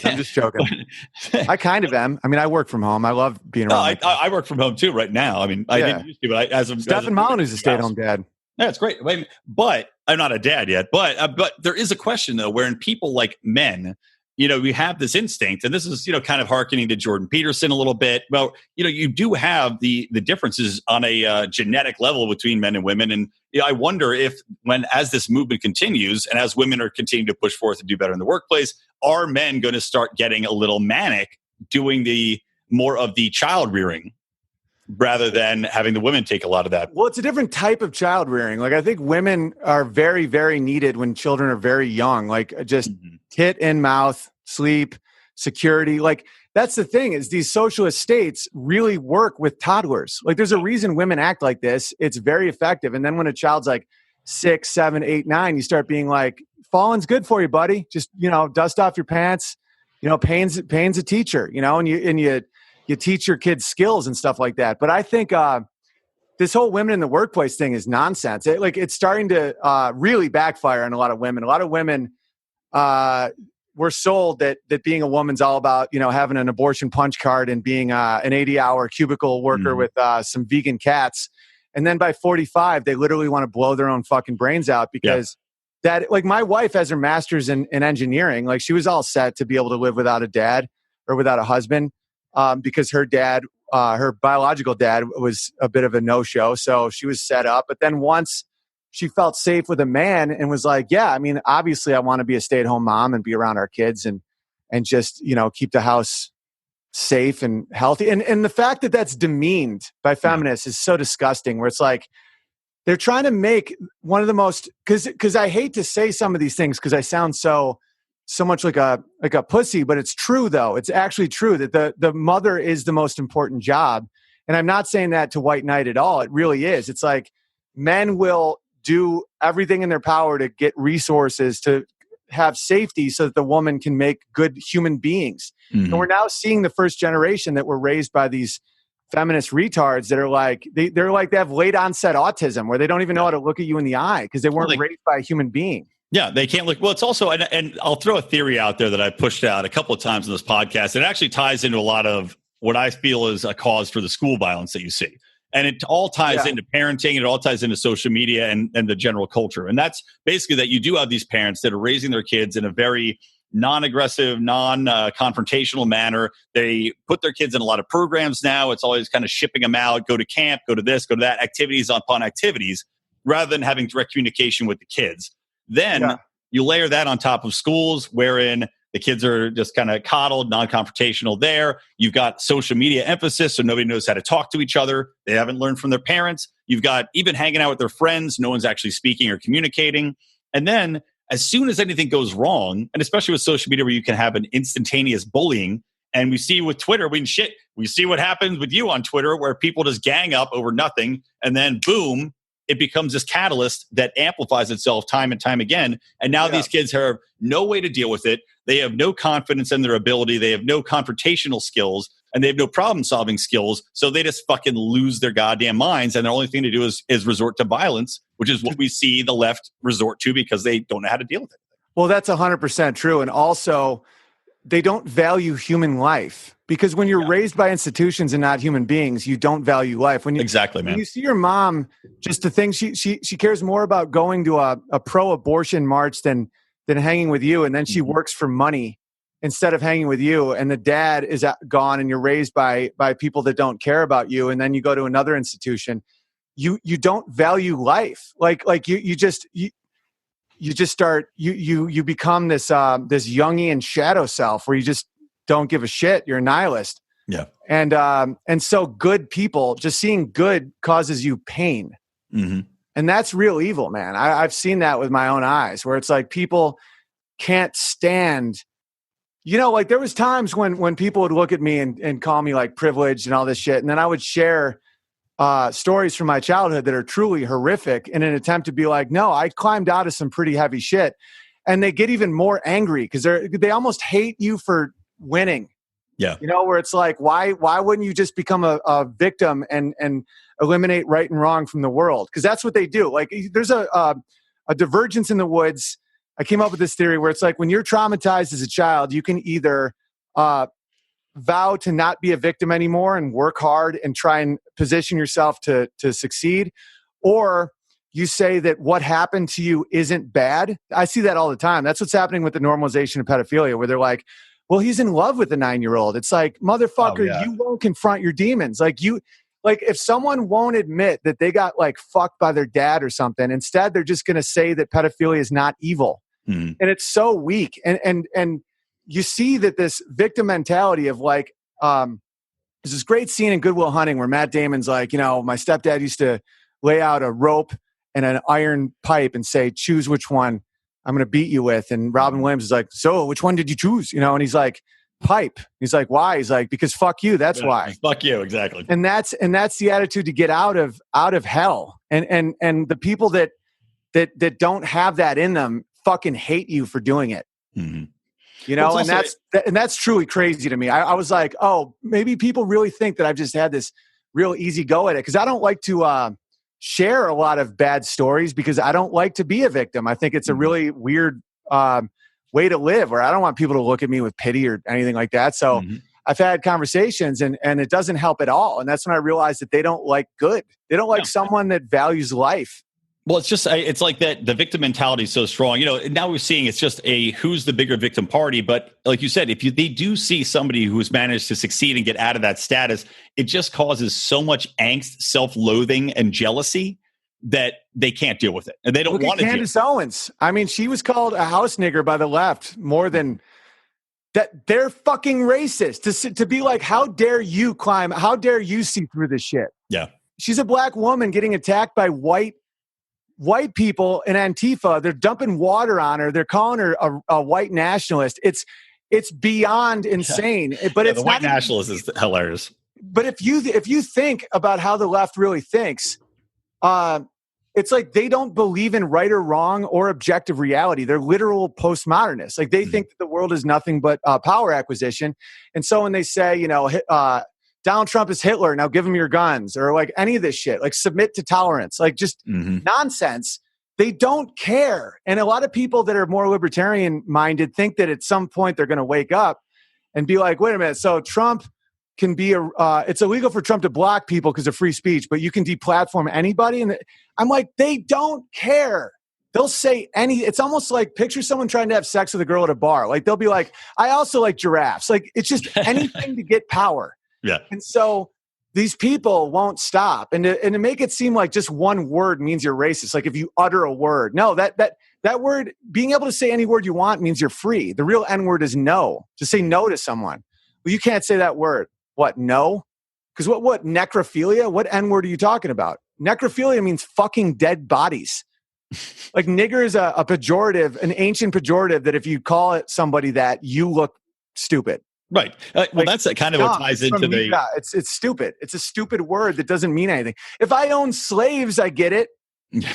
I'm just joking. I kind of am. I work from home. I love being around. I work from home too right now. I didn't used to, but Stephen Mullen is a stay-at-home dad. Yeah, it's great. But I'm not a dad yet. But there is a question, though, where in people like men, we have this instinct, and this is, kind of hearkening to Jordan Peterson a little bit. Well, you do have the differences on a genetic level between men and women. And I wonder if as this movement continues and as women are continuing to push forth and do better in the workplace, are men going to start getting a little manic doing the more of the child rearing rather than having the women take a lot of that? Well, it's a different type of child rearing. Like I think women are very, very needed when children are very young, like just tit in mouth, sleep, security. Like that's the thing is these socialist states really work with toddlers. Like there's a reason women act like this. It's very effective. And then when a child's like 6, 7, 8, 9, you start being like, falling's good for you, buddy. Just, dust off your pants, pain's a teacher, and you teach your kids skills and stuff like that. But I think this whole women in the workplace thing is nonsense. It's starting to really backfire on a lot of women. A lot of women were sold that being a woman's all about, having an abortion punch card and being an 80-hour cubicle worker with some vegan cats. And then by 45, they literally want to blow their own fucking brains out because that, like my wife has her master's in engineering. Like she was all set to be able to live without a dad or without a husband because her dad, her biological dad was a bit of a no-show. So she was set up. But then once she felt safe with a man and was like, yeah, obviously I want to be a stay-at-home mom and be around our kids and just, keep the house safe and healthy. And the fact that that's demeaned by feminists is so disgusting where it's like, they're trying to make one of the most, cause I hate to say some of these things cause I sound so much like a pussy, but it's true though. It's actually true that the mother is the most important job. And I'm not saying that to white knight at all. It really is. It's like men will do everything in their power to get resources to have safety so that the woman can make good human beings. Mm-hmm. And we're now seeing the first generation that were raised by these feminist retards that are like, they have late onset autism where they don't even know how to look at you in the eye because they weren't raised by a human being. Yeah, they can't look. Well, it's also, and I'll throw a theory out there that I pushed out a couple of times in this podcast. It actually ties into a lot of what I feel is a cause for the school violence that you see. And it all ties Yeah. into parenting. It all ties into social media and the general culture. And that's basically that you do have these parents that are raising their kids in a very non-aggressive, non-confrontational manner. They put their kids in a lot of programs now. It's always kind of shipping them out, go to camp, go to this, go to that, activities upon activities, rather than having direct communication with the kids. Then you layer that on top of schools wherein the kids are just kind of coddled, non-confrontational there. You've got social media emphasis, so nobody knows how to talk to each other. They haven't learned from their parents. You've got even hanging out with their friends. No one's actually speaking or communicating. And then as soon as anything goes wrong, and especially with social media where you can have an instantaneous bullying, and we see with Twitter, we see what happens with you on Twitter where people just gang up over nothing, and then boom, it becomes this catalyst that amplifies itself time and time again. And now these kids have no way to deal with it. They have no confidence in their ability. They have no confrontational skills, and they have no problem-solving skills. So they just fucking lose their goddamn minds. And the only thing to do is resort to violence, which is what we see the left resort to because they don't know how to deal with it. Well, that's 100% true. And also, they don't value human life. Because when you're raised by institutions and not human beings, you don't value life. Exactly, man. When you see your mom, just the thing, she cares more about going to a pro-abortion march than hanging with you. And then she works for money instead of hanging with you. And the dad is gone and you're raised by people that don't care about you. And then you go to another institution. You don't value life. Like you just start, you become this Jungian shadow self where you just don't give a shit. You're a nihilist. Yeah. And so good people, just seeing good causes you pain. Mm-hmm. And that's real evil, man. I've seen that with my own eyes where it's like people can't stand, like there was times when people would look at me and call me like privileged and all this shit. And then I would share stories from my childhood that are truly horrific in an attempt to be like, no, I climbed out of some pretty heavy shit. And they get even more angry because they almost hate you for winning. Yeah. Where it's like, why wouldn't you just become a victim and eliminate right and wrong from the world? Because that's what they do. Like there's a divergence in the woods. I came up with this theory where it's like when you're traumatized as a child, you can either vow to not be a victim anymore and work hard and try and position yourself to succeed, or you say that what happened to you isn't bad. I see that all the time. That's what's happening with the normalization of pedophilia, where they're like, well, he's in love with a 9-year-old. It's like, motherfucker, you won't confront your demons. Like if someone won't admit that they got like fucked by their dad or something, instead they're just going to say that pedophilia is not evil. And it's so weak. And you see that this victim mentality of like, there's this great scene in Good Will Hunting where Matt Damon's like, my stepdad used to lay out a rope and an iron pipe and say, choose which one I'm going to beat you with. And Robin Williams is like, so which one did you choose? And he's like, pipe. He's like, why? He's like, because fuck you. That's why. Fuck you. Exactly. And that's the attitude to get out of hell. And the people that don't have that in them fucking hate you for doing it. Mm-hmm. And that's truly crazy to me. I was like, oh, maybe people really think that I've just had this real easy go at it. Cause I don't like to, share a lot of bad stories because I don't like to be a victim. I think it's a really weird way to live where I don't want people to look at me with pity or anything like that. So I've had conversations and it doesn't help at all. And that's when I realized that they don't like good. They don't like someone that values life. Well, it's like that the victim mentality is so strong. Now we're seeing it's just who's the bigger victim party. But like you said, they do see somebody who's managed to succeed and get out of that status, it just causes so much angst, self-loathing, and jealousy that they can't deal with it. And they don't want to. Candace Owens. I mean, she was called a house nigger by the left more than that. They're fucking racist to be like, how dare you climb? How dare you see through this shit? Yeah. She's a black woman getting attacked by white people in Antifa. They're dumping water on her. They're calling her a white nationalist. It's beyond insane. But it's the white nationalist is hilarious. But if you think about how the left really thinks, it's like they don't believe in right or wrong or objective reality. They're literal postmodernists. Like they think that the world is nothing but power acquisition. And so when they say, Donald Trump is Hitler, now give him your guns, or like any of this shit, like submit to tolerance, like just nonsense. They don't care. And a lot of people that are more libertarian minded think that at some point they're going to wake up and be like, wait a minute. So Trump can be it's illegal for Trump to block people because of free speech, but you can deplatform anybody. And I'm like, they don't care. They'll say it's almost like picture someone trying to have sex with a girl at a bar. Like they'll be like, I also like giraffes. Like it's just anything to get power. Yeah. And so these people won't stop. And to make it seem like just one word means you're racist. Like if you utter a word, no, that word, being able to say any word you want means you're free. The real N word is no. To say no to someone. Well, you can't say that word. What? No? Because what necrophilia? What N word are you talking about? Necrophilia means fucking dead bodies. Like nigger is a pejorative, an ancient pejorative that if you call it somebody that, you look stupid. Right. Well, that's kind of what ties into the... Yeah, it's stupid. It's a stupid word that doesn't mean anything. If I own slaves, I get it.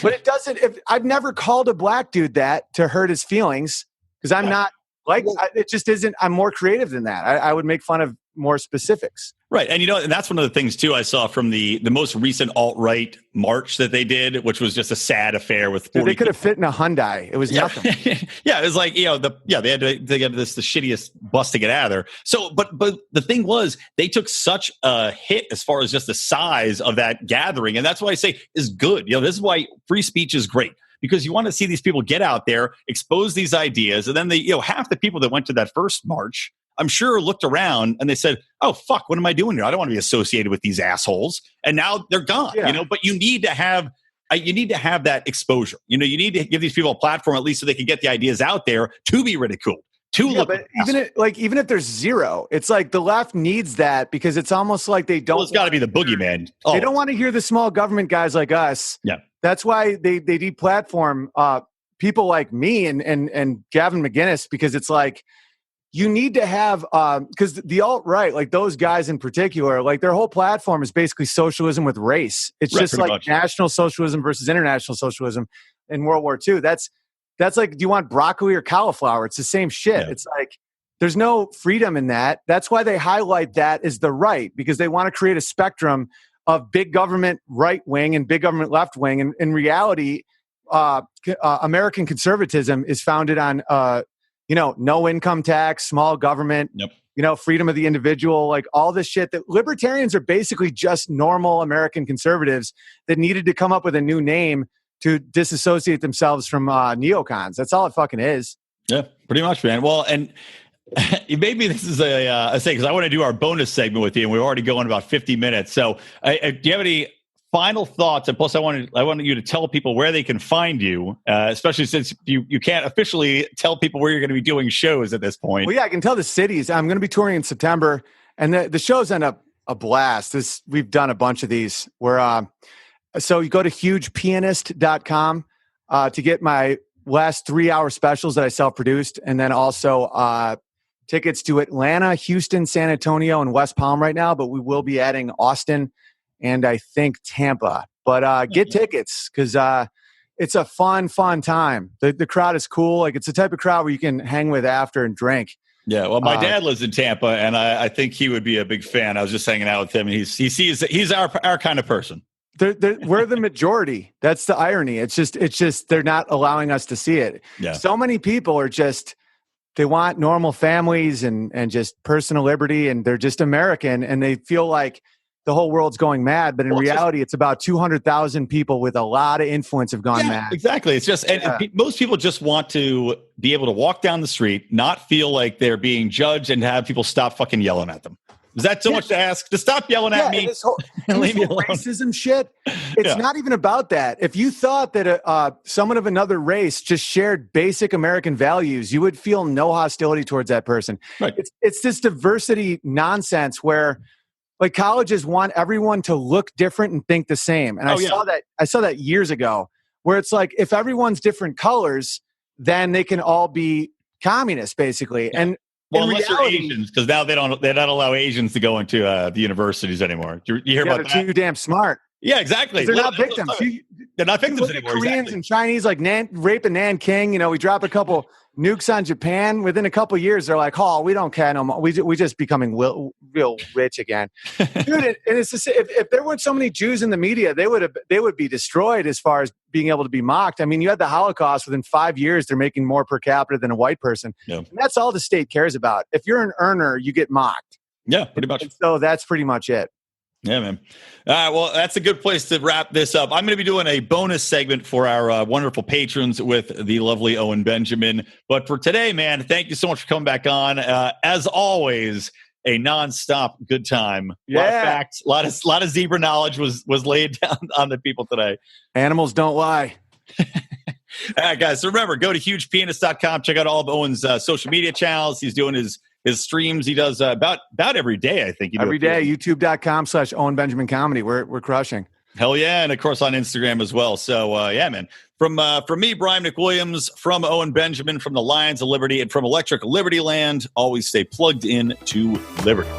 But it doesn't... I've never called a black dude that to hurt his feelings because I'm not... it just isn't... I'm more creative than that. I would make fun of more specifics. Right. And and that's one of the things too I saw from the most recent alt-right march that they did, which was just a sad affair with 40 They could have fit in a Hyundai. It was nothing. Yeah, it was like, they had the shittiest bus to get out of there. So but the thing was, they took such a hit as far as just the size of that gathering. And that's why I say is good. This is why free speech is great. Because you want to see these people get out there, expose these ideas, and then half the people that went to that first march, I'm sure, looked around and they said, "Oh fuck, what am I doing here? I don't want to be associated with these assholes." And now they're gone. Yeah. But you need to have that exposure. You need to give these people a platform at least so they can get the ideas out there to be ridiculed. But even if there's zero, it's like the left needs that because it's almost like they don't. Well, it's got to be the boogeyman. They don't want to hear the small government guys like us. Yeah. That's why they deplatform people like me and Gavin McInnes, because it's like you need to have because the alt-right, like those guys in particular, like their whole platform is basically socialism with race. It's just like national socialism versus international socialism in World War II. That's like, do you want broccoli or cauliflower? It's the same shit. Yeah. It's like there's no freedom in that. That's why they highlight that as the right, because they want to create a spectrum of big government right wing and big government left wing. And in reality, American conservatism is founded on, no income tax, small government, freedom of the individual, like all this shit that libertarians are basically just normal American conservatives that needed to come up with a new name to disassociate themselves from neocons. That's all it fucking is. Yeah, pretty much, man. Well, and maybe this is a say, because I want to do our bonus segment with you, and we're already going about 50 minutes. So do you have any final thoughts? And plus, I wanted you to tell people where they can find you, especially since you can't officially tell people where you're going to be doing shows at this point. Well, yeah, I can tell the cities. I'm going to be touring in September, and the shows end up a blast. We've done a bunch of these where so you go to hugepianist.com to get my last 3-hour specials that I self-produced, and then also tickets to Atlanta, Houston, San Antonio, and West Palm right now, but we will be adding Austin and I think Tampa. But get tickets because it's a fun time. The crowd is cool. Like it's the type of crowd where you can hang with after and drink. Yeah, well, my dad lives in Tampa, and I think he would be a big fan. I was just hanging out with him, and he's our kind of person. We're the majority. That's the irony. It's just they're not allowing us to see it. Yeah. So many people are just, they want normal families and just personal liberty, and they're just American, and they feel like the whole world's going mad. But in reality, it's about 200,000 people with a lot of influence have gone mad. Exactly. It's just, and most people just want to be able to walk down the street, not feel like they're being judged, and have people stop fucking yelling at them. Is that so much to ask? To stop yelling at me and leave me alone. Racism shit. It's not even about that. If you thought that someone of another race just shared basic American values, you would feel no hostility towards that person. Right. It's this diversity nonsense where, like, colleges want everyone to look different and think the same. And I saw that years ago, where it's like, if everyone's different colors, then they can all be communists, basically. Yeah. And unless you're Asians, because now they don't allow Asians to go into the universities anymore. You hear about that? They're too damn smart. Yeah, exactly. They're not victims. They're not victims anymore. Koreans and Chinese, like raping Nanking. We drop a couple nukes on Japan. Within a couple years, they're like, "Oh, we don't care no more. We just becoming real rich again." Dude, and it's just, if there weren't so many Jews in the media, they would be destroyed as far as being able to be mocked. I mean, you had the Holocaust. Within 5 years, they're making more per capita than a white person. Yeah. And that's all the state cares about. If you're an earner, you get mocked. Yeah, pretty much. And so that's pretty much it. Yeah, man. All right, well, that's a good place to wrap this up. I'm going to be doing a bonus segment for our wonderful patrons with the lovely Owen Benjamin. But for today, man, thank you so much for coming back on. As always, a nonstop good time. Yeah. A lot of facts, a lot of zebra knowledge was laid down on the people today. Animals don't lie. All right, guys. So remember, go to hugepenis.com. Check out all of Owen's social media channels. He's doing his streams. He does about every day, I think. Every day, youtube.com/Owen Benjamin Comedy. We're crushing. Hell yeah. And of course on Instagram as well. So yeah, man. From me, Brian McWilliams, from Owen Benjamin, from the Lions of Liberty, and from Electric Libertyland, always stay plugged in to Liberty.